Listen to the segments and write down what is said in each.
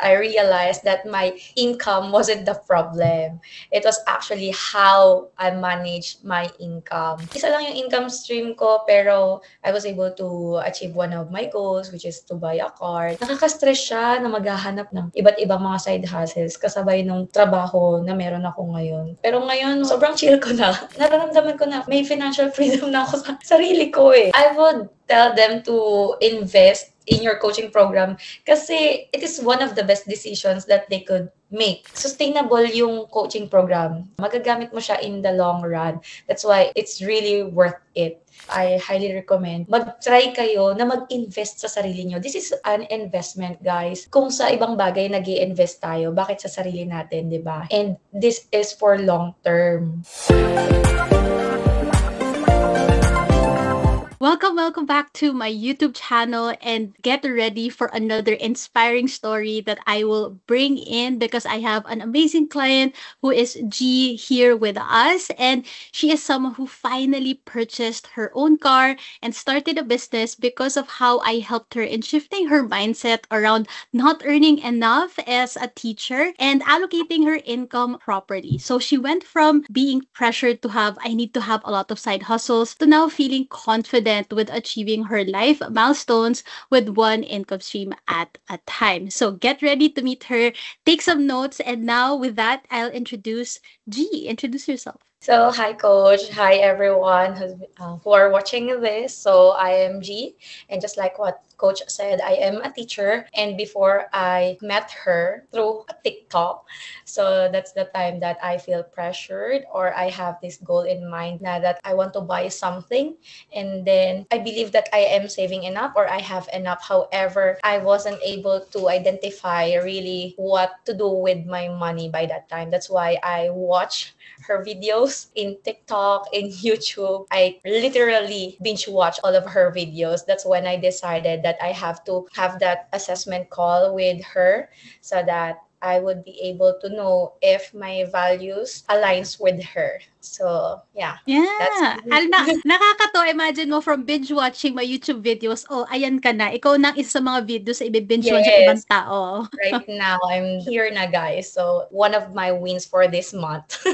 I realized that my income wasn't the problem. It was actually how I managed my income. Isa lang yung income stream ko, pero I was able to achieve one of my goals, which is to buy a car. Nakaka-stress siya na maghahanap ng iba't ibang mga side hustles kasabay nung trabaho na meron ako ngayon. Pero ngayon, sobrang chill ko na. Nararamdaman ko na may financial freedom na ako sa sarili ko eh. I would tell them to invest in your coaching program kasi it is one of the best decisions that they could make. Sustainable yung coaching program. Magagamit mo siya in the long run. That's why it's really worth it. I highly recommend mag-try kayo na mag-invest sa sarili nyo. This is an investment, guys. Kung sa ibang bagay nag-i-invest tayo, bakit sa sarili natin, di ba? And this is for long term. Welcome back to my YouTube channel, and get ready for another inspiring story that I will bring in because I have an amazing client who is G here with us, and she is someone who finally purchased her own car and started a business because of how I helped her in shifting her mindset around not earning enough as a teacher and allocating her income properly. So she went from being pressured to have, I need to have a lot of side hustles, to now feeling confident with achieving her life milestones with one income stream at a time. So get ready to meet her, take some notes, and now with that, I'll introduce G. Introduce yourself. So, hi, Coach. Hi, everyone who are watching this. So, I am G. And just like what Coach said, I am a teacher. And before I met her through TikTok, so that's the time that I feel pressured or I have this goal in mind na that I want to buy something. And then I believe that I am saving enough or I have enough. However, I wasn't able to identify really what to do with my money by that time. That's why I watch her videos in TikTok, in YouTube. I literally binge watch all of her videos. That's when I decided that I have to have that assessment call with her so that I would be able to know if my values aligns with her. So, yeah. Yeah. Nakakatawa. Imagine mo from binge watching my YouTube videos, oh, ayan ka na. Ikaw na isa sa mga videos sa ibibinge watch ng ibang tao. Right now, I'm here na, guys. So, one of my wins for this month.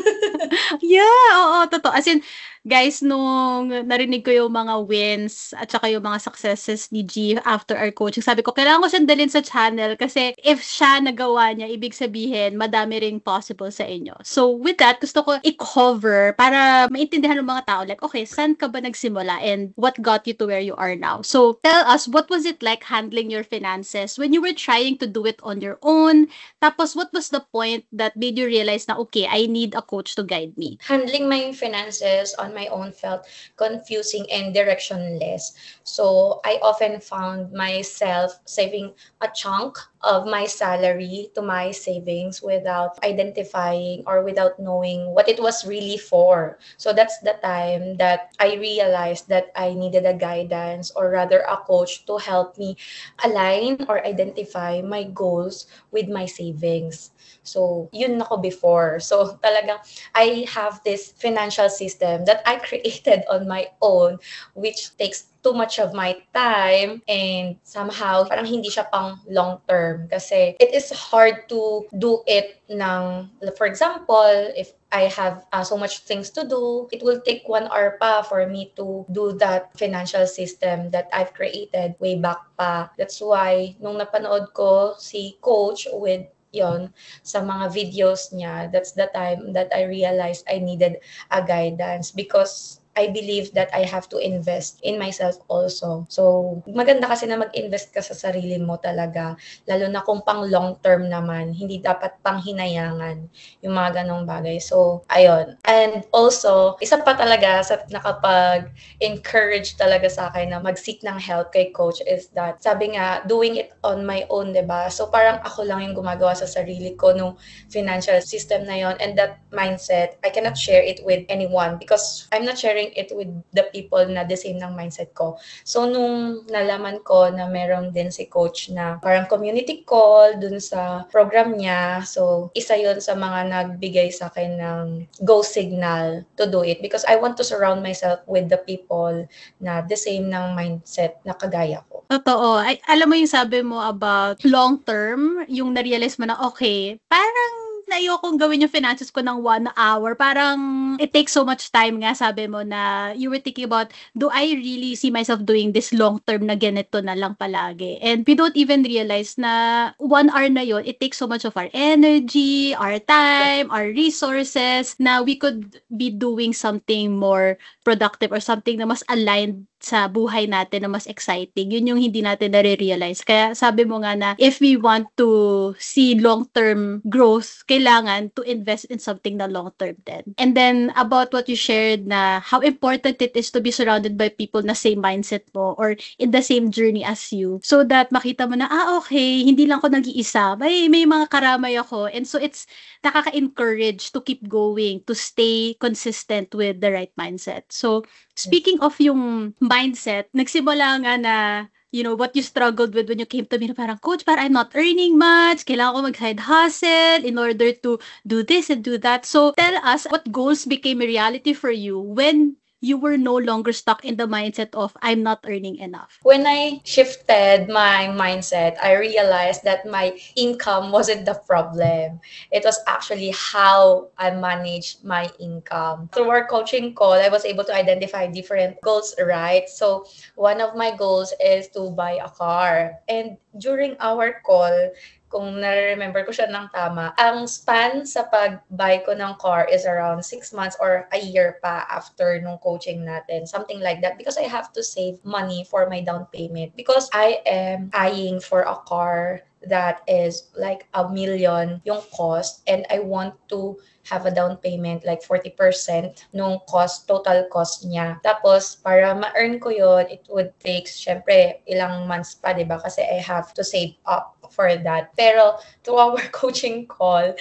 Yeah, oo, totoo. As in, guys, nung narinig ko yung mga wins at saka yung mga successes ni G after our coaching, sabi ko, kailangan ko siyang dalhin sa channel kasi if siya nagawa niya, ibig sabihin, madami ring possible sa inyo. So, with that, gusto ko i-cover para maintindihan ng mga tao, like, okay, saan ka ba nagsimula and what got you to where you are now? So, tell us, what was it like handling your finances when you were trying to do it on your own? Tapos, what was the point that made you realize na, okay, I need a coach to guide me? Handling my finances on my own felt confusing and directionless. So I often found myself saving a chunk of my salary to my savings without identifying or without knowing what it was really for. So that's the time that I realized that I needed a guidance or rather a coach to help me align or identify my goals with my savings. So, yun ako before. So, talagang I have this financial system that I created on my own, which takes too much of my time and somehow parang hindi siya pang long term kasi it is hard to do it for example, if I have so much things to do, it will take 1 hour pa for me to do that financial system that I've created way back pa. That's why nung napanood ko si coach with yon sa mga videos niya, that's the time that I realized I needed a guidance because I believe that I have to invest in myself also. So, maganda kasi na mag-invest ka sa sarili mo talaga. Lalo na kung pang long term naman, hindi dapat pang hinayangan yung mga ganong bagay. So, ayun. And also, isa pa talaga sa nakapag-encourage talaga sa akin na mag-seek ng help kay coach is that, sabi nga, doing it on my own, diba? So, parang ako lang yung gumagawa sa sarili ko nung financial system na yon, and that mindset, I cannot share it with anyone because I'm not sharing sharing it with the people na the same ng mindset ko. So, nung nalaman ko na meron din si coach na parang community call dun sa program niya, so, isa yun sa mga nagbigay sa akin ng go signal to do it because I want to surround myself with the people na the same ng mindset na kagaya ko. Totoo. Ay, alam mo yung sabi mo about long term, yung na-realize mo na, okay, parang ayokong gawin yung finances ko ng 1 hour. Parang it takes so much time nga, sabi mo na you were thinking about, do I really see myself doing this long term na ganito na lang palagi? And we don't even realize na 1 hour na yon, it takes so much of our energy, our time, our resources, na we could be doing something more productive or something na mas aligned sa buhay natin na mas exciting. Yun yung hindi natin nare-realize. Kaya sabi mo nga na if we want to see long-term growth, kailangan to invest in something na long-term din. And then about what you shared na how important it is to be surrounded by people na same mindset mo or in the same journey as you so that makita mo na, okay, hindi lang ako nag-iisa. May mga karamay ako. And so it's nakaka-encourage to keep going, to stay consistent with the right mindset. So speaking of yung mindset, nagsimula nga na, you know, what you struggled with when you came to me na parang, Coach, parang I'm not earning much, kailangan ko mag-side hustle in order to do this and do that. So tell us what goals became a reality for you when you were no longer stuck in the mindset of I'm not earning enough. When I shifted my mindset, I realized that my income wasn't the problem. It was actually how I managed my income. Through our coaching call, I was able to identify different goals, right? So one of my goals is to buy a car. And during our call, kung na-remember ko siya ng tama, ang span sa pag-buy ko ng car is around 6 months or a year pa after nung coaching natin. Something like that. Because I have to save money for my down payment. Because I am eyeing for a car that is like 1 million yung cost and I want to have a down payment like 40% nung total cost niya. Tapos, para ma-earn ko yon, it would take, syempre, ilang months pa, di ba? Kasi I have to save up for that. Pero, through our coaching call,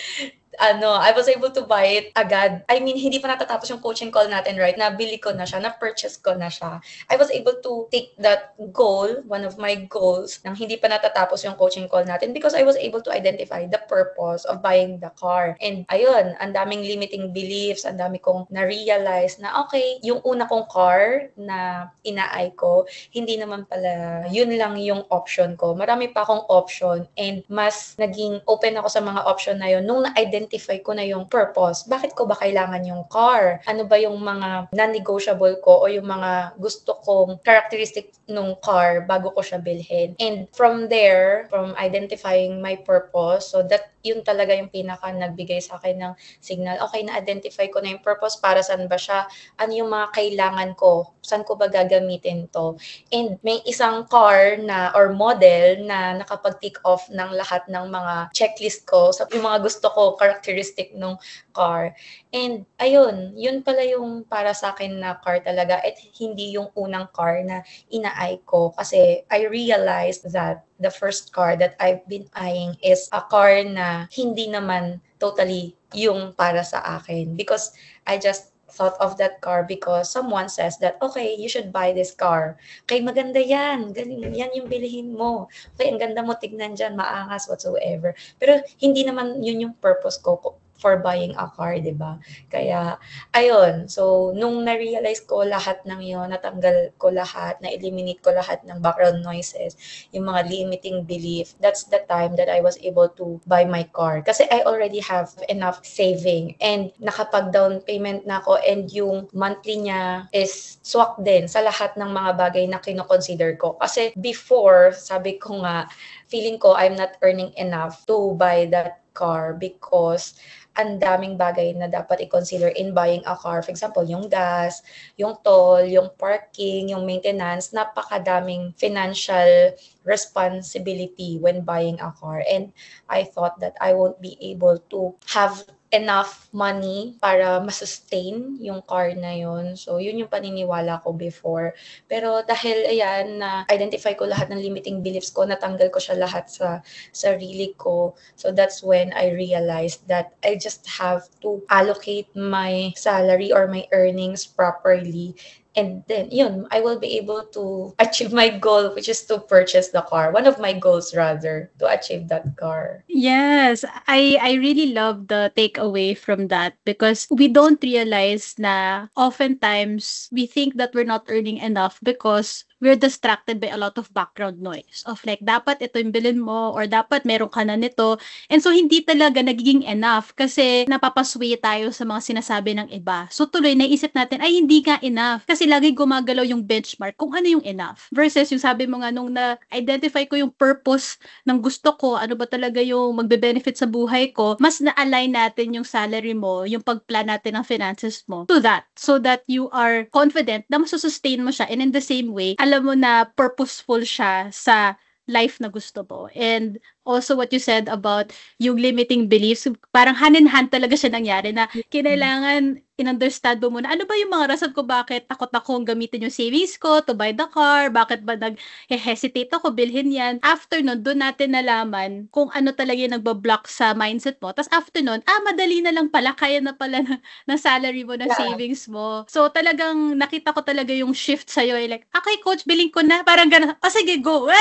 I was able to buy it agad. I mean, hindi pa natatapos yung coaching call natin, right? Nabili ko na siya, na-purchase ko na siya. I was able to take that goal, one of my goals, nang hindi pa natatapos yung coaching call natin because I was able to identify the purpose of buying the car. And ayun, ang daming limiting beliefs, ang dami kong na-realize na okay, yung una kong car na inaay ko, hindi naman pala yun lang yung option ko. Marami pa akong option and mas naging open ako sa mga option na yun nung na-identify ko na yung purpose. Bakit ko ba kailangan yung car? Ano ba yung mga non-negotiable ko o yung mga gusto kong characteristic nung car bago ko siya bilhin? And from there, from identifying my purpose, so that yun talaga yung pinaka nagbigay sa akin ng signal. Okay, na-identify ko na yung purpose, para saan ba siya? Ano yung mga kailangan ko? Saan ko ba gagamitin to? And may isang car na or model na nakapag-tick off ng lahat ng mga checklist ko sa yung mga gusto ko, characteristic nung car. And ayun, yun pala yung para sa akin na car talaga at hindi yung unang car na inaay ko kasi I realized that the first car that I've been eyeing is a car na hindi naman totally yung para sa akin because I just thought of that car because someone says that, okay, you should buy this car. Okay, maganda yan. Galing, yan yung bilihin mo. Okay, ang ganda mo, tignan dyan, maangas, whatsoever. Pero hindi naman yun yung purpose ko for buying a car, di ba? Kaya, ayun. So, nung na-realize ko lahat ng yun, natanggal ko lahat, na-eliminate ko lahat ng background noises, yung mga limiting belief, that's the time that I was able to buy my car. Kasi I already have enough saving and nakapag-down payment na ako and yung monthly niya is swak din sa lahat ng mga bagay na kinoconsider ko. Kasi before, sabi ko nga, feeling ko I'm not earning enough to buy that car because ang daming bagay na dapat i-consider in buying a car. For example, yung gas, yung toll, yung parking, yung maintenance, napakadaming financial responsibility when buying a car. And I thought that I won't be able to have enough money para masustain yung car na yun. So, yun yung paniniwala ko before. Pero dahil ayan, na-identify ko lahat ng limiting beliefs ko, natanggal ko siya lahat sa sarili ko. So, that's when I realized that I just have to allocate my salary or my earnings properly. And then, yun, I will be able to achieve my goal, which is to purchase the car. One of my goals, rather, to achieve that car. Yes, I really love the takeaway from that because we don't realize na oftentimes we think that we're not earning enough because we're distracted by a lot of background noise of like dapat ito yung bilhin mo or dapat meron ka na nito. And so hindi talaga nagiging enough kasi napapasway tayo sa mga sinasabi ng iba. So tuloy naisip natin ay hindi nga enough kasi lagi gumagalaw yung benchmark kung ano yung enough versus yung sabi mo nga nung na-identify ko yung purpose ng gusto ko, ano ba talaga yung magbe-benefit sa buhay ko, mas na-align natin yung salary mo, yung pag-plan natin ng finances mo to that so that you are confident na masusustain mo siya and in the same way, alam mo na purposeful siya sa life na gusto mo. And also what you said about yung limiting beliefs, parang hand in hand talaga siya nangyari na kinailangan in-understand mo muna, ano ba yung mga rason ko bakit takot akong gamitin yung savings ko to buy the car, bakit ba nag-hesitate ako bilhin yan. After nun, doon natin nalaman kung ano talaga yung nagbablock sa mindset mo. Tapos after nun, madali na lang pala, kaya na pala ng salary mo, ng Yeah. savings mo. So talagang nakita ko talaga yung shift sa'yo. Like, okay coach, bilhin ko na. Parang gano'n, sige go.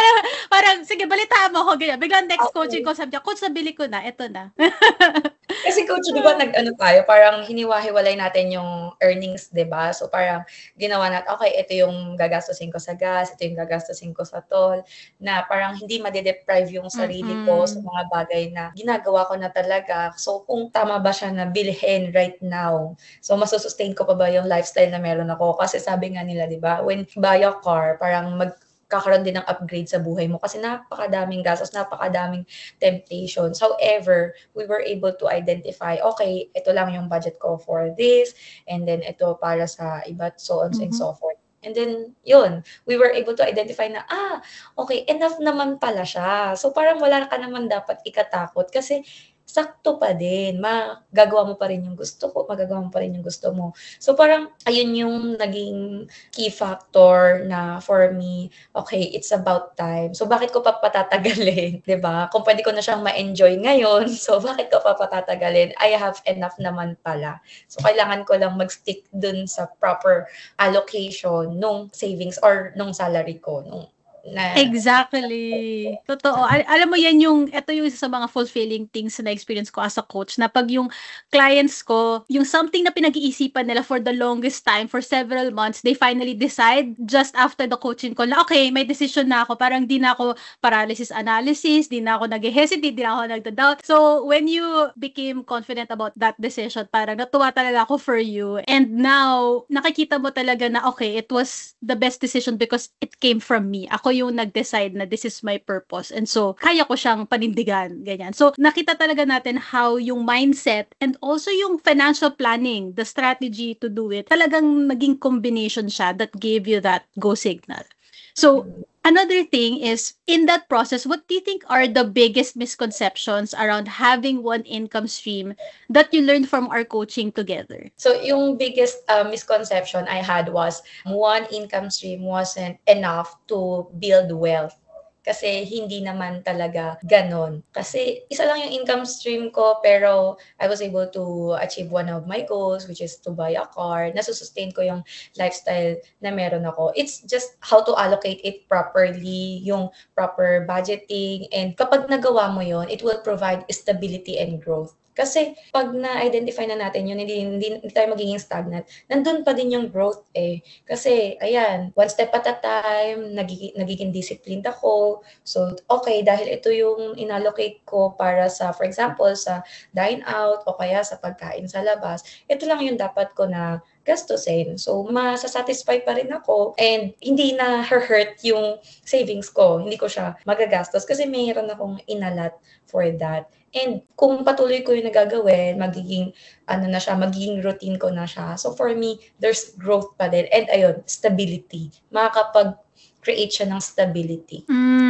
Parang, sige, balitaan mo ako. Ganyan. Biglang next coaching Okay. ko, sabi niya, coach, nabili ko na. Ito na. Kasi coach, 'di ba nag-ano tayo, parang hiniwa-hiwalay natin yung earnings, 'di ba? So parang ginawa natin, okay, ito yung gagastusin ko sa gas, ito yung gagastusin ko sa toll, na parang hindi made-deprive yung sarili ko sa Mm-mm. mga bagay na ginagawa ko na talaga. So kung tama ba siya na bilhin right now, so masusustain ko pa ba yung lifestyle na meron ako? Kasi sabi nga nila, 'di ba, when you buy a car, parang magkakaroon din ng upgrade sa buhay mo kasi napakadaming gastos, napakadaming temptations. However, we were able to identify, okay, ito lang yung budget ko for this, and then ito para sa iba, so on and Mhm. so forth. And then, yun, we were able to identify na, okay, enough naman pala siya. So, parang wala ka naman dapat ikatakot kasi sakto pa din. Magagawa mo pa rin yung gusto ko, magagawa mo pa rin yung gusto mo. So, parang, ayun yung naging key factor na for me, okay, it's about time. So, bakit ko pa patatagalin, 'di ba? Kung puwede ko na siyang ma-enjoy ngayon, so bakit ko pa patatagalin? I have enough naman pala. So, kailangan ko lang mag-stick dun sa proper allocation nung savings or nung salary ko nung na Exactly. Totoo. Alam mo yan yung, ito yung isa sa mga fulfilling things na experience ko as a coach na pag yung clients ko, yung something na pinag-iisipan nila for the longest time, for several months, they finally decide just after the coaching call na, okay, may decision na ako. Parang di na ako paralysis analysis, di na ako nag-hesitate, di na ako nagda-doubt. So, when you became confident about that decision, parang natuwa talaga ako for you. And now, nakikita mo talaga na, okay, it was the best decision because it came from me. Ako yung nag-decide na this is my purpose. And so, kaya ko siyang panindigan. Ganyan. So, nakita talaga natin how yung mindset and also yung financial planning, the strategy to do it, talagang naging combination siya that gave you that go signal. So, another thing is, in that process, what do you think are the biggest misconceptions around having one income stream that you learned from our coaching together? So, yung biggest misconception I had was one income stream wasn't enough to build wealth. Kasi hindi naman talaga ganon. Kasi isa lang yung income stream ko pero I was able to achieve one of my goals, which is to buy a car. Nasusustain ko yung lifestyle na meron ako. It's just how to allocate it properly, yung proper budgeting. And kapag nagawa mo yon, it will provide stability and growth. Kasi pag na-identify na natin yun, hindi tayo magiging stagnant. Nandun pa din yung growth eh. Kasi, ayan, one step at a time, nagiging disciplined ako. So, okay, dahil ito yung inallocate ko para sa, for example, sa dine out o kaya sa pagkain sa labas, ito lang yung dapat ko na gastusin. So, masasatisfy pa rin ako and hindi na hurt yung savings ko. Hindi ko siya magagastos kasi mayroon akong inalat for that. And kung patuloy ko yung nagagawin, magiging ano na siya, magiging routine ko na siya. So for me, there's growth pa din. And ayun, stability. Makakapag create siya ng stability.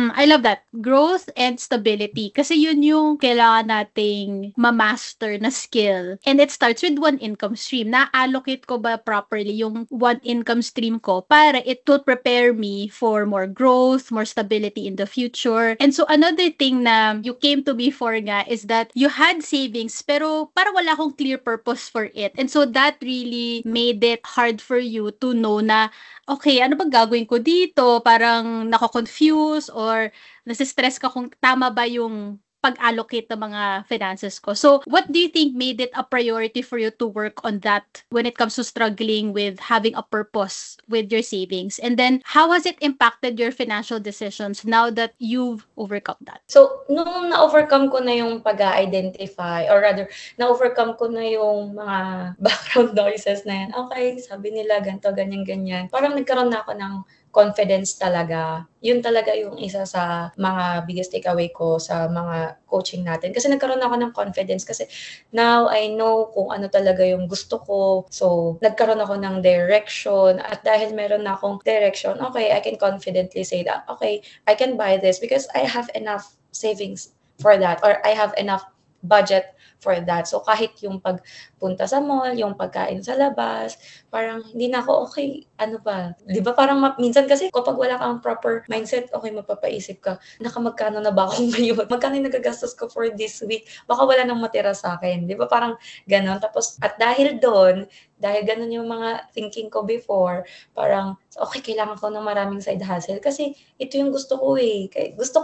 I love that. Growth and stability. Kasi yun yung kailangan nating ma-master na skill. And it starts with one income stream. Na-allocate ko ba properly yung one income stream ko para it will prepare me for more growth, more stability in the future. And so another thing na you came to me for nga is that you had savings pero parang wala akong clear purpose for it. And so that really made it hard for you to know na okay, ano bang gagawin ko dito? Parang nako-confuse or nasi-stress ka kung tama ba yung pag-allocate ng mga finances ko. So, what do you think made it a priority for you to work on that when it comes to struggling with having a purpose with your savings? And then, how has it impacted your financial decisions now that you've overcome that? So, nung na-overcome ko na yung pag-identify, or rather, na-overcome ko na yung mga background noises na yan, okay, sabi nila ganito, ganyan. Parang nagkaroon na ako ng confidence talaga. Yun talaga yung isa sa mga biggest takeaway ko sa mga coaching natin. Kasi nagkaroon ako ng confidence kasi now I know kung ano talaga yung gusto ko. So, nagkaroon ako ng direction at dahil meron na akong direction, okay, I can confidently say that, okay, I can buy this because I have enough savings for that or I have enough budget for that. So, kahit yung pagpunta sa mall, yung pagkain sa labas, parang hindi na ako, okay, ano ba? Di ba parang minsan kasi kapag wala kang proper mindset, okay, mapapaisip ka, nakamagkano na ba ako ngayon? Magkano yung nagagastos ko for this week? Baka wala nang matira sa akin. Di ba parang ganon? Tapos, at dahil doon, dahil ganun yung mga thinking ko before, parang, okay, kailangan ko ng maraming side hustle kasi ito yung gusto ko eh. Gusto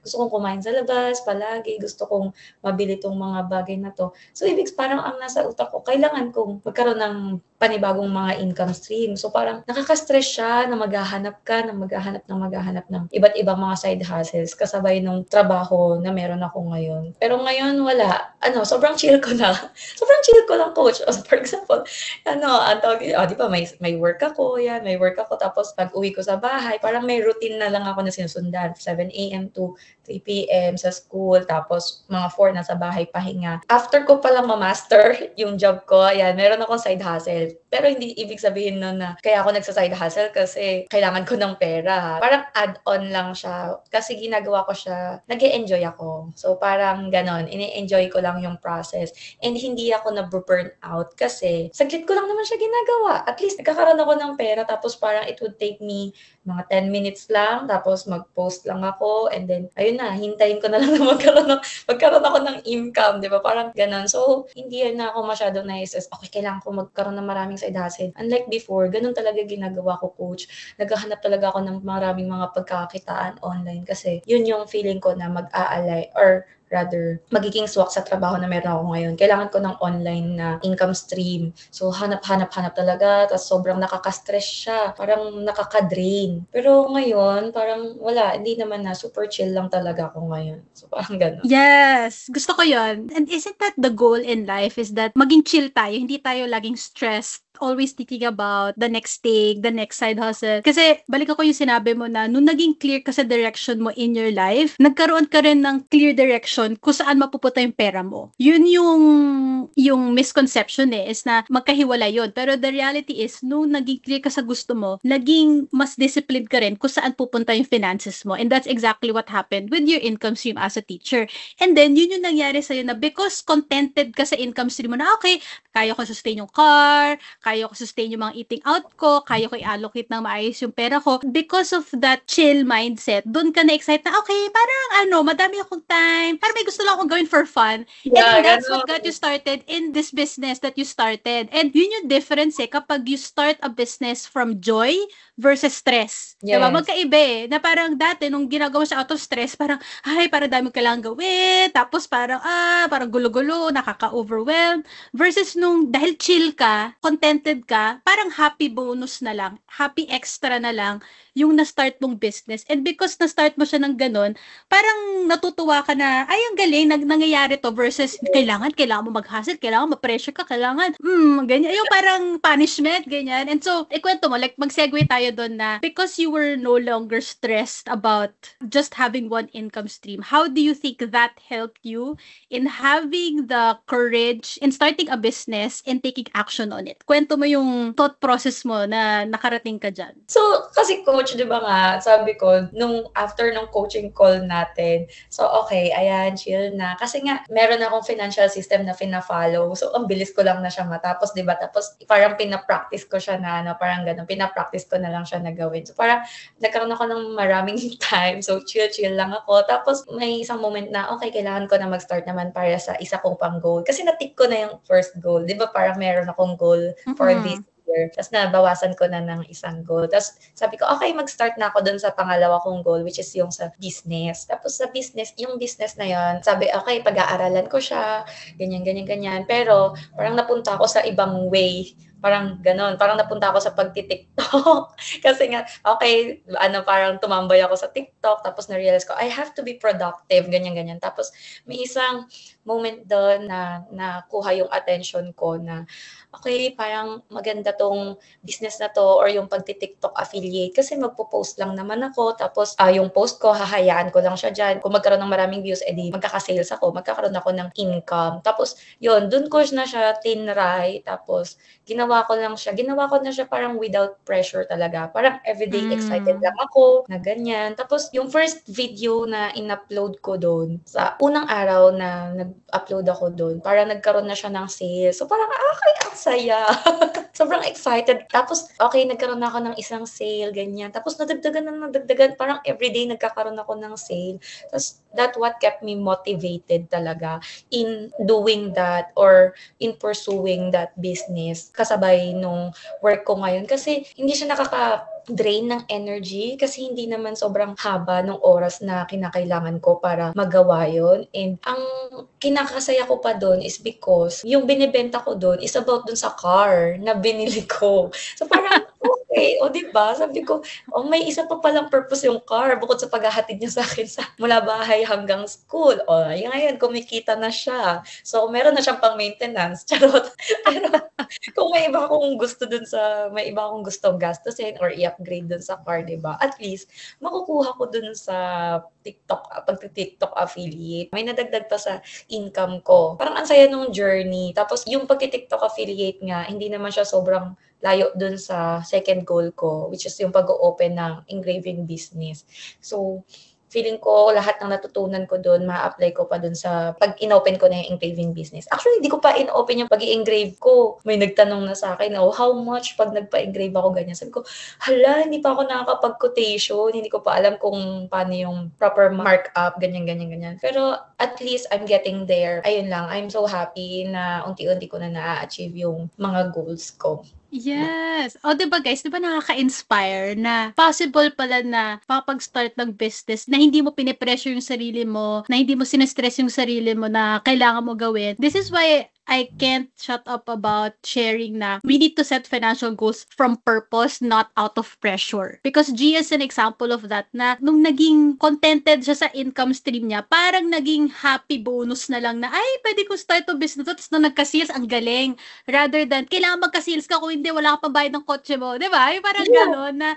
kong kumain sa labas palagi, gusto kong mabili tong mga bagay na to. So, ibig parang ang nasa utak ko, kailangan kong magkaroon ng panibagong mga income stream. So, parang nakaka-stress siya na maghahanap ng iba't ibang mga side hustles kasabay nung trabaho na meron ako ngayon. Pero ngayon, wala. Sobrang chill ko na. Sobrang chill ko lang, coach. For example, di ba, may work ako, may work ako, tapos pag uwi ko sa bahay, parang may routine na lang ako na sinusundan, 7 a.m. to 3 p.m. sa school, tapos mga 4 na sa bahay pahinga. After ko palang ma-master yung job ko, meron akong side hustle. Pero hindi ibig sabihin nun na kaya ako nagsa-side hustle kasi kailangan ko ng pera. Parang add-on lang siya, kasi ginagawa ko siya, nag-e-enjoy ako. So parang ganon, ini-enjoy ko lang yung process. And hindi ako na-burn out kasi saglit ko lang naman siya ginagawa. At least nagkakaroon ako ng pera, tapos parang it would take me mga 10 minutes lang, tapos mag-post lang ako, and then, ayun na, hintayin ko na lang na magkaroon ako ng income, di ba? Parang ganun. So, hindi na ako masyadong na-stress, okay, kailangan ko magkaroon ng maraming side hustle. Unlike before, ganun talaga ginagawa ko, coach. Naghahanap talaga ako ng maraming mga pagkakakitaan online kasi yun yung feeling ko na mag-aalay or rather, magiging swak sa trabaho na meron ako ngayon. Kailangan ko ng online na income stream. So, hanap talaga. Tapos, sobrang nakaka-stress siya. Parang nakaka-drain. Pero ngayon, parang wala. Hindi naman na. Super chill lang talaga ako ngayon. So, parang gano'n. Yes! Gusto ko yon. And isn't that the goal in life is that maging chill tayo. Hindi tayo laging stressed, always thinking about the next thing, the next side hustle. Kasi, balik ako yung sinabi mo na, nung naging clear ka sa direction mo in your life, nagkaroon ka rin ng clear direction kung saan mapupunta yung pera mo. Yun yung misconception is na magkahiwalay yun. Pero the reality is, nung naging clear ka sa gusto mo, naging mas disciplined ka rin kung saan pupunta yung finances mo. And that's exactly what happened with your income stream as a teacher. And then, yun yung nangyari sa'yo na because contented ka sa income stream mo na, okay, kaya ko sustain yung car, kaya ko sustain yung mga eating out ko, kaya ko i-allocate ng maayos yung pera ko. Because of that chill mindset, doon ka na-excite na, okay, parang madami akong time, parang may gusto lang akong gawin for fun. Yeah, And that's what got you started in this business that you started. And yun yung difference kapag you start a business from joy versus stress. Yes. Diba? Magkaiba na parang dati, nung ginagawa siya out of stress, parang, parang dami kailangan gawin, tapos parang gulo-gulo, nakaka-overwhelm. Versus nung dahil chill ka, contented ka, parang happy bonus na lang, happy extra na lang yung na-start mong business. And because na-start mo siya ng ganun, parang natutuwa ka na, ay, ang galing, nangyayari to versus kailangan mo mag-hustle, kailangan ma-pressure ka, kailangan, ganyan. Yung parang punishment, ganyan. And so, ikwento mo, like, mag-segue tayo tayo doon na because you were no longer stressed about just having one income stream, how do you think that helped you in having the courage in starting a business and taking action on it? Kwento mo yung thought process mo na nakarating ka dyan. So, kasi coach, di ba nga, sabi ko, after nung coaching call natin, so okay, ayan, chill na. Kasi nga, meron akong financial system na fina-follow. So, ang bilis ko lang na siya matapos, di ba? Tapos, parang pina-practice ko siya na, parang ganun, pina-practice ko na lang siya na gawin. So, parang, nagkaroon ako ng maraming time. So, chill lang ako. Tapos, may isang moment na, okay, kailangan ko na mag-start naman para sa isa kong pang goal. Kasi na-tick ko na yung first goal. Di ba? Parang meron akong goal for this year. Tapos nabawasan ko na ng isang goal. Tapos sabi ko, okay, mag-start na ako dun sa pangalawa kong goal, which is yung sa business. Tapos sa business, yung business na yon, sabi, okay, pag-aaralan ko siya, ganyan. Pero parang napunta ako sa ibang way. Parang ganon. Parang napunta ako sa pagti-TikTok. Kasi nga, okay, parang tumambay ako sa TikTok. Tapos na-realize ko, I have to be productive, ganyan. Tapos may isang moment doon na nakuha yung attention ko na, okay, parang maganda tong business na to or yung pagti-TikTok affiliate kasi magpo-post lang naman ako. Tapos yung post ko, hahayaan ko lang siya dyan. Kung magkaroon ng maraming views, edi magkaka-sales ako, magkakaroon ako ng income. Tapos yun, dun ko na siya tinry. Tapos ginawa ko na siya parang without pressure talaga. Parang everyday excited lang ako na ganyan. Tapos yung first video na in-upload ko doon, sa unang araw na nag-upload ako doon, parang nagkaroon na siya ng sales. So parang, okay, ang saya. Sobrang excited. Tapos, okay, nagkaroon na ako ng isang sale, ganyan. Tapos nadagdagan. Parang everyday nagkakaroon ako ng sale. Tapos, that what kept me motivated talaga in doing that or in pursuing that business kasabay nung work ko ngayon. Kasi hindi siya drain ng energy kasi hindi naman sobrang haba ng oras na kinakailangan ko para magawa yon. And ang kinakasaya ko pa doon is because yung binibenta ko doon is about dun sa car na binili ko. So parang okay, o diba? Sabi ko, may isa pa palang purpose yung car bukod sa paghahatid niya sa akin sa mula bahay hanggang school. Yung ngayon, kumikita na siya. So, meron na siyang pang maintenance. Charot. Pero, kung may iba akong gustong gastusin or i-upgrade dun sa car, diba? At least, makukuha ko dun sa pagti-TikTok affiliate. May nadagdag pa sa income ko. Parang ang saya nung journey. Tapos, yung pagti-TikTok affiliate nga, hindi naman siya sobrang layo dun sa second goal ko, which is yung pag-open ng engraving business. So, feeling ko lahat ng natutunan ko doon, ma-apply ko pa doon sa pag in-open ko na yung engraving business. Actually, hindi ko pa in-open yung pag-i-engrave ko. May nagtanong na sa akin, how much pag nagpa-engrave ako ganyan? Sabi ko, hindi pa ako nakakapag-quotation. Hindi ko pa alam kung paano yung proper markup, ganyan. Pero at least I'm getting there. Ayun lang, I'm so happy na unti-unti ko na na-achieve yung mga goals ko. Yes. Diba guys, diba nakaka-inspire na possible pala na makapag-start ng business na hindi mo pinipressure yung sarili mo, na hindi mo sinestress yung sarili mo na kailangan mo gawin. This is why I can't shut up about sharing na we need to set financial goals from purpose, not out of pressure. Because G is an example of that na nung naging contented siya sa income stream niya, parang naging happy bonus na lang na, pwede ko start to business. Tapos nung nagka-sales, ang galing. Rather than, kailangan magka-sales ka kung hindi, wala ka pa bayad ng kotse mo. Diba? Yung parang gano'n na,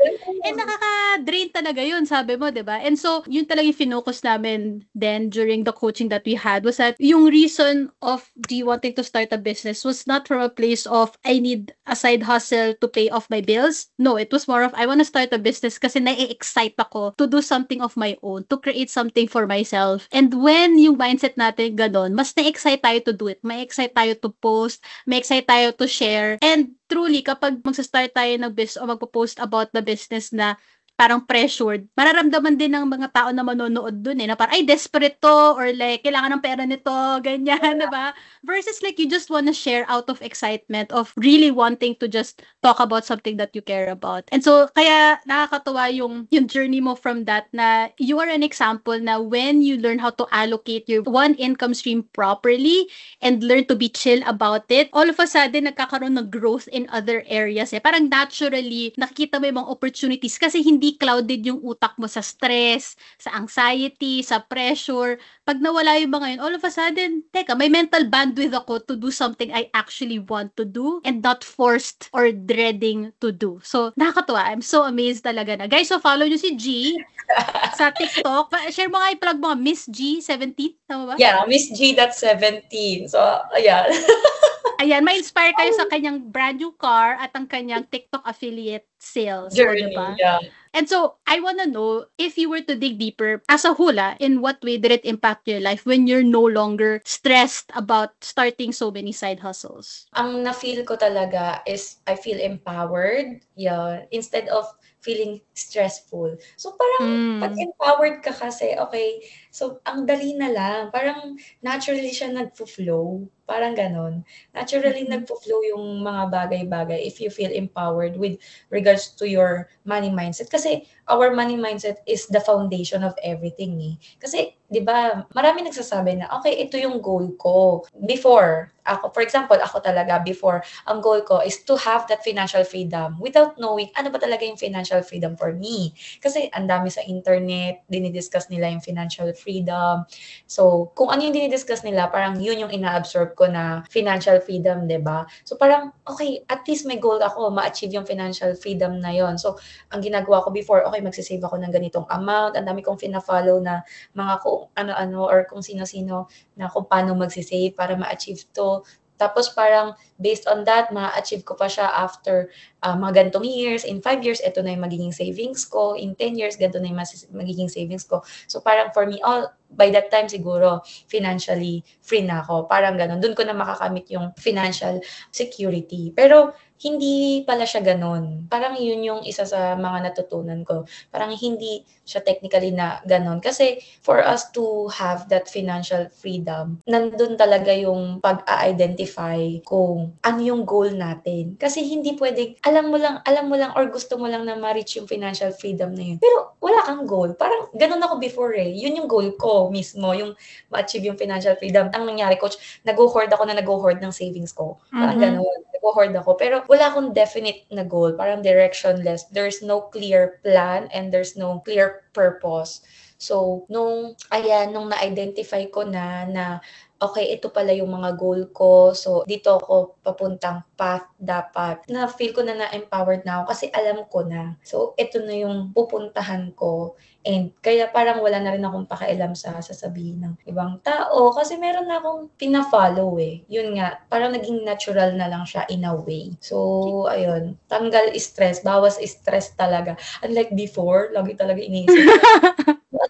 nakaka-drain talaga yun, sabi mo, diba? And so, yun talaga yung finocus namin then during the coaching that we had was that yung reason of G wanting to start a business was not from a place of I need a side hustle to pay off my bills. No, it was more of I want to start a business kasi nai-excite ako to do something of my own, to create something for myself. And when yung mindset natin ganon, mas na-excite tayo to do it. May excite tayo to post, may excite tayo to share. And truly, kapag magsa-start tayo ng business o magpo-post about the business na parang pressured, mararamdaman din ng mga tao na manonood dun na parang, desperate to, or like, kailangan ng pera nito, ganyan, diba? Versus like, you just wanna share out of excitement of really wanting to just talk about something that you care about. And so, kaya nakakatuwa yung journey mo from that na you are an example na when you learn how to allocate your one income stream properly and learn to be chill about it, all of a sudden, nagkakaroon ng growth in other areas. Parang naturally, nakikita mo yung mga opportunities kasi hindi hindi clouded yung utak mo sa stress, sa anxiety, sa pressure. Pag nawala yung mga yun, all of a sudden, teka, may mental bandwidth ako to do something I actually want to do and not forced or dreading to do. So, nakakatuwa. I'm so amazed talaga na. Guys, so follow nyo si G sa TikTok. Share mo nga, i-plug mo nga, Miss G17, tama ba? Yeah, Miss G.17. So, ayan. Ayan, ma-inspire kayo sa kanyang brand new car at ang kanyang TikTok affiliate sales. Journey, diba? yeah. And so, I wanna know, if you were to dig deeper, as a whole, in what way did it impact your life when you're no longer stressed about starting so many side hustles? Ang na-feel ko talaga is I feel empowered, yeah, instead of feeling stressful. So parang pag empowered ka kasi, okay, so ang dali na lang, parang naturally siya nagfo-flow, parang ganon. Naturally nagfo-flow yung mga bagay-bagay if you feel empowered with regards to your money mindset. Kasi our money mindset is the foundation of everything eh. Kasi, di ba, marami nagsasabi na, okay, ito yung goal ko. Before, ako, for example, ako talaga, before, ang goal ko is to have that financial freedom without knowing ano ba talaga yung financial freedom for me. Kasi ang dami sa internet, dinidiscuss nila yung financial freedom. So, kung ano yung dinidiscuss nila, parang yun yung ina-absorb ko na financial freedom, di ba? So, parang, okay, at least may goal ako, ma-achieve yung financial freedom na yon. So, ang ginagawa ko before, okay, magsisave ako ng ganitong amount, ang dami kong fina-follow na mga kung ano-ano or kung sino-sino na kung paano magsisave para ma-achieve to. Tapos parang based on that, ma-achieve ko pa siya after mga ganitong years. In 5 years, ito na yung magiging savings ko. In 10 years, ganito na yung magiging savings ko. So parang for me, by that time siguro, financially free na ako. Parang ganun. Doon ko na makakamit yung financial security. Pero hindi pala siya ganun. Parang yun yung isa sa mga natutunan ko. Parang hindi siya technically na ganun. Kasi for us to have that financial freedom, nandun talaga yung pag-identify kung ano yung goal natin. Kasi hindi pwedeng, alam mo lang or gusto mo lang na ma-reach yung financial freedom na yun. Pero wala kang goal. Parang ganun ako before eh. Yun yung goal ko mismo, yung ma-achieve yung financial freedom. Ang nangyari, coach, nag-hoard ng savings ko. Parang ganun. Nag-hoard ako. Pero wala akong definite na goal. Parang directionless. There's no clear plan and there's no clear purpose. So, nung na-identify ko na okay, ito pala yung mga goal ko. So, dito ako papuntang path dapat. Na-feel ko na na-empowered na ako kasi alam ko na. So, ito na yung pupuntahan ko. And kaya parang wala na rin akong pakialam sa sasabihin ng ibang tao kasi meron na akong pina-follow eh. Yun nga, parang naging natural na lang siya in a way. So, ayun, tanggal stress, bawas stress talaga. Unlike before, lagi talaga iniisip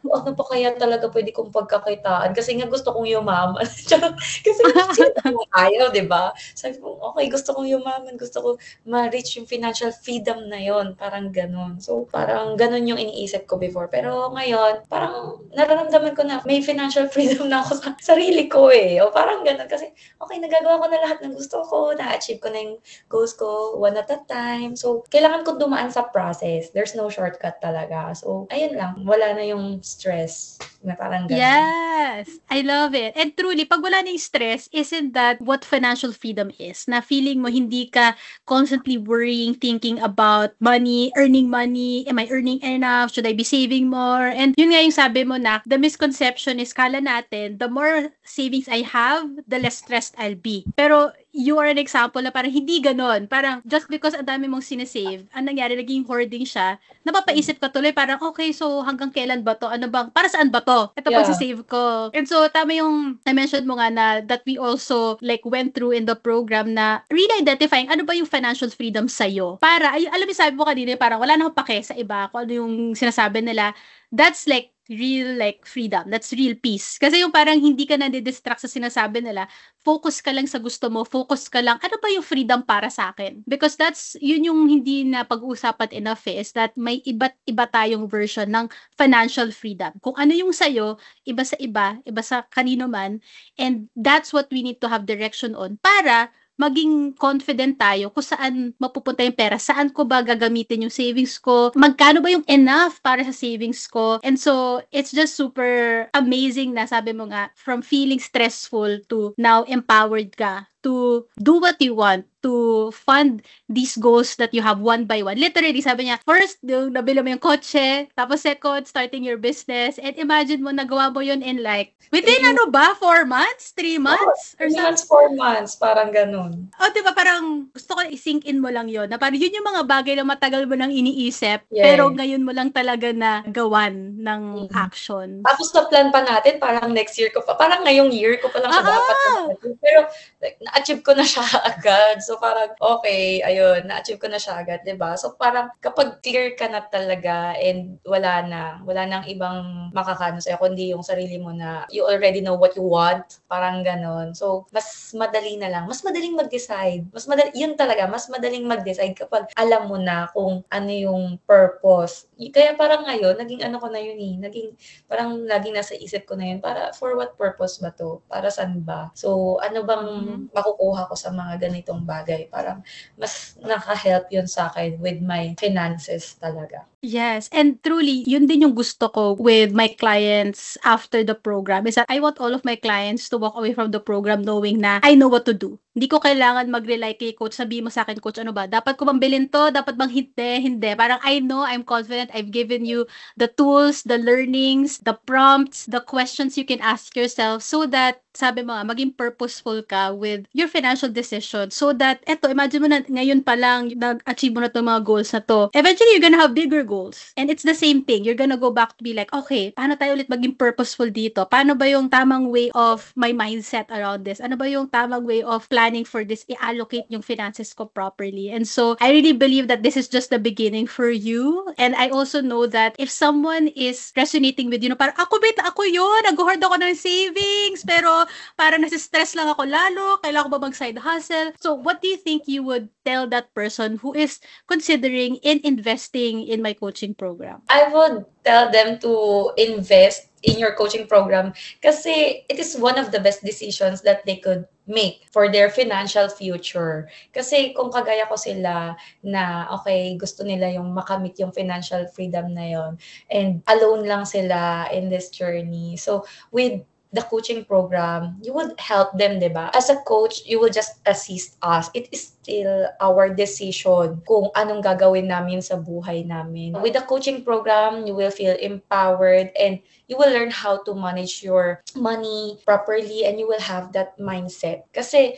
ano pa kaya talaga pwede kong pagkakitaan? Kasi nga gusto kong yumaman. Kasi sino naman ayaw, di ba? Sabi ko, okay, gusto kong yumaman, gusto ko ma-reach yung financial freedom na yon, parang ganun. So, parang ganun yung iniisip ko before. Pero ngayon, parang nararamdaman ko na may financial freedom na ako sa sarili ko eh. O parang ganun. Kasi, okay, nagagawa ko na lahat ng gusto ko, na-achieve ko na yung goals ko one at a time. So, kailangan ko dumaan sa process. There's no shortcut talaga. So, ayun lang. Wala na yung stress na parang ganun. Yes! I love it. And truly, pag wala na yung stress, isn't that what financial freedom is? Na feeling mo hindi ka constantly worrying, thinking about money, earning money, am I earning enough? Should I be saving more? And yun nga yung sabi mo na, the misconception is kala natin, the more savings I have, the less stressed I'll be. Pero you are an example na parang hindi ganon. Parang just because ang dami mong sinesave, ang nangyari, naging hoarding siya, napapaisip ka tuloy, parang okay, so hanggang kailan ba to? Ano bang, para saan ba to? Ito Yeah. pagsisave ko. And so, tama yung na-mention mo nga na that we also like went through in the program na really identifying ano ba yung financial freedom sa'yo. Para, alam mo, sabi mo kanina, parang wala na akong pake sa iba, kung ano yung sinasabi nila. That's like real like freedom. That's real peace. Kasi yung parang hindi ka nadidistract sa sinasabi nila, focus ka lang sa gusto mo, focus ka lang, ano ba yung freedom para sa akin? Because yun yung hindi na pag-uusapan enough is that may iba't iba tayong version ng financial freedom. Kung ano yung sa'yo, iba sa iba sa kanino man, and that's what we need to have direction on para maging confident tayo kung saan mapupunta yung pera, saan ko ba gagamitin yung savings ko, magkano ba yung enough para sa savings ko. And so, it's just super amazing na sabi mo nga, from feeling stressful to now empowered ka to do what you want, to fund these goals that you have one by one. Literally, sabi niya, first, yung nabili mo yung kotse, tapos second, starting your business, and imagine mo, nagawa mo yun in like, within 4 months? 3 Oo, months? Or 3 something? months, 4 months, parang ganun. Diba parang gusto ko i-sink in mo lang yon na parang yun yung mga bagay na matagal mo nang iniisip, pero Yes. ngayon mo lang talaga na gawan ng Mm. actions. Tapos na-plan pa natin, parang next year ko pa, parang ngayong year ko pa lang siya dapat na-achieve. Pero like, na-achieve ko na siya agad. So parang, okay, ayun, na-achieve ko na siya agad, diba? So parang kapag clear ka na talaga and wala nang ibang makakano sa'yo, kundi yung sarili mo na you already know what you want, parang ganon. So mas madali na lang, mas madaling mag-decide. Yun talaga, mas madaling mag-decide kapag alam mo na kung ano yung purpose. Kaya parang ngayon, naging ano ko na yun naging parang laging nasa isip ko na yun, para for what purpose ba to? Para saan ba? So, ano bang makukuha ko sa mga ganitong bagay? Parang mas naka-help yun sa akin with my finances talaga. Yes, and truly, yun din yung gusto ko with my clients after the program is that I want all of my clients to walk away from the program knowing na I know what to do. Hindi ko kailangan mag-rely kay coach, sabihin mo sa akin, coach, ano ba? Dapat ko bang bilhin to? Dapat bang hindi? Hindi. Parang I know, I'm confident, I've given you the tools, the learnings, the prompts, the questions you can ask yourself so that sabi mo nga, maging purposeful ka with your financial decisions so that, eto, imagine mo na ngayon pa lang, nag-achieve mo na itong mga goals na to. Eventually, you're gonna have bigger goals. And it's the same thing. You're gonna go back to be like, okay, paano tayo ulit maging purposeful dito? Paano ba yung tamang way of my mindset around this? Ano ba yung tamang way of planning for this? I-allocate yung finances ko properly. And so, I really believe that this is just the beginning for you. And I also know that if someone is resonating with you, parang, ako yun, nag-hoard ako ng savings, pero parang nasi-stress lang ako lalo, kailangan ko ba mag-side hustle? So, what do you think you would tell that person who is considering in investing in my coaching program? I would tell them to invest in your coaching program kasi it is one of the best decisions that they could make for their financial future. Kasi kung kagaya ko sila na okay, gusto nila yung makamit yung financial freedom na yon and alone lang sila in this journey. So with the coaching program, you would help them, diba? As a coach, you will just assist us. It is still our decision kung anong gagawin namin sa buhay namin. With the coaching program, you will feel empowered and you will learn how to manage your money properly and you will have that mindset. Kasi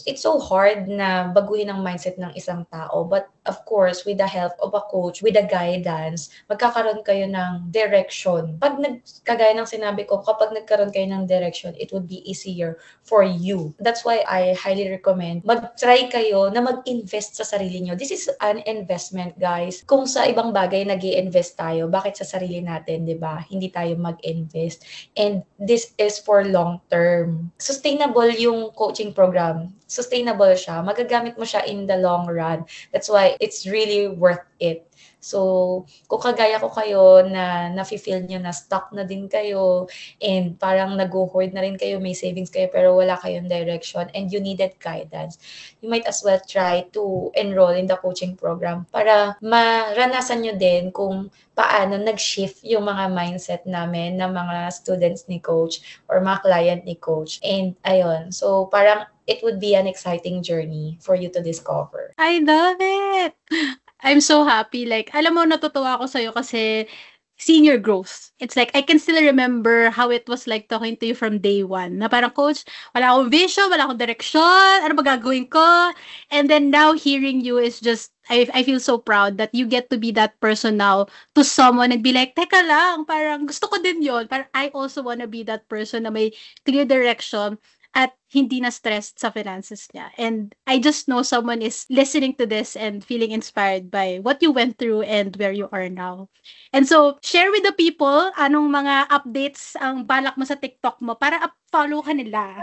it's so hard na baguhin ang mindset ng isang tao. But of course, with the help of a coach, with the guidance, magkakaroon kayo ng direction. Kagaya ng sinabi ko, kapag nagkaroon kayo ng direction, it would be easier for you. That's why I highly recommend mag-try kayo na mag-invest sa sarili nyo. This is an investment, guys. Kung sa ibang bagay nag-i-invest tayo, bakit sa sarili natin, di ba? Hindi tayo mag-invest. And this is for long term. Sustainable yung coaching program. Sustainable siya. Magagamit mo siya in the long run. That's why it's really worth it. So, kung kagaya ko kayo na nafe-feel nyo na stuck na din kayo and parang nag-hoard na rin kayo, may savings kayo pero wala kayong direction and you needed guidance, you might as well try to enroll in the coaching program para maranasan nyo din kung paano nag-shift yung mga mindset namin ng mga students ni Coach or mga client ni Coach. And ayun, so parang it would be an exciting journey for you to discover. I love it! I'm so happy. Like, alam mo, natutuwa ako sa'yo kasi seeing your growth. It's like, I can still remember how it was like talking to you from day one. Na parang, coach, wala akong vision, wala akong direction, ano ba gagawin ko? And then now hearing you is just, I feel so proud that you get to be that person now to someone and be like, teka lang, parang gusto ko din yon. Parang I also wanna be that person na may clear direction at hindi na stressed sa finances niya. And I just know someone is listening to this and feeling inspired by what you went through and where you are now. And so, share with the people anong mga updates ang balak mo sa TikTok mo para follow ka nila.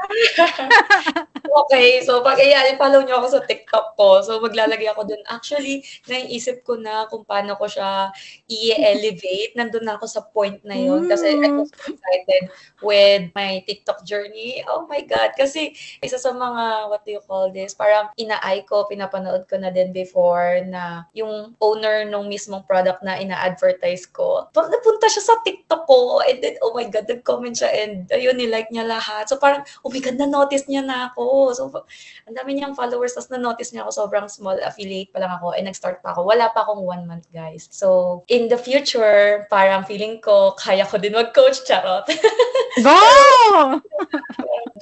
Okay, so pag i-follow nyo ako sa TikTok ko, so maglalagay ako dun. Actually, naiisip ko na kung paano ko siya i-elevate. Nandun na ako sa point na yun kasi I was so excited with my TikTok journey. Oh my God. Kasi isa sa mga, what do you call this, parang ina-eye ko, pinapanood ko na din before na yung owner nung mismong product na ina-advertise ko. Napunta siya sa TikTok ko and then, oh my God, nag-comment siya and ayun, nilike niya lahat. So parang, oh my God, na-notice niya na ako. So So, ang dami niyang followers, tapos na-notice niya ako, sobrang small, affiliate pa lang ako, and nag-start pa ako. Wala pa akong 1 month, guys. So, in the future, parang feeling ko, kaya ko din mag-coach, charot. Go!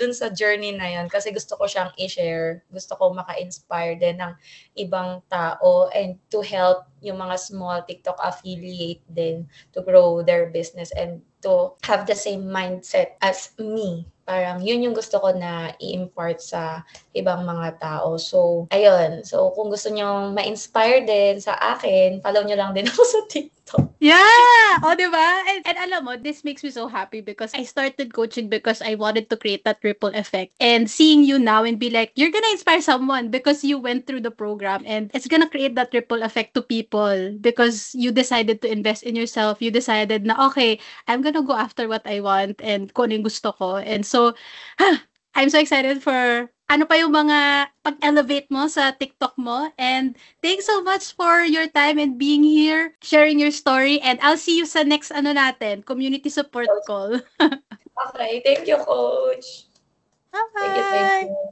Dun sa journey na yun, kasi gusto ko siyang i-share, gusto ko maka-inspire din ng ibang tao and to help yung mga small TikTok affiliate din to grow their business and to have the same mindset as me. Parang yun yung gusto ko na i-impart sa ibang mga tao. So, ayun. So, kung gusto nyo ma-inspire din sa akin, follow nyo lang din ako sa TikTok. Yeah! O, diba? And alam mo, this makes me so happy because I started coaching because I wanted to create that ripple effect. And seeing you now and be like, you're gonna inspire someone because you went through the program and it's gonna create that ripple effect to people because you decided to invest in yourself. You decided na, okay, I'm gonna go after what I want and kung ano yung gusto ko. And so, I'm so excited for ano pa yung mga pag-elevate mo sa TikTok mo. And thanks so much for your time and being here, sharing your story. And I'll see you sa next natin, community support call. Okay, thank you, Coach. Thank you, thank Bye-bye! you.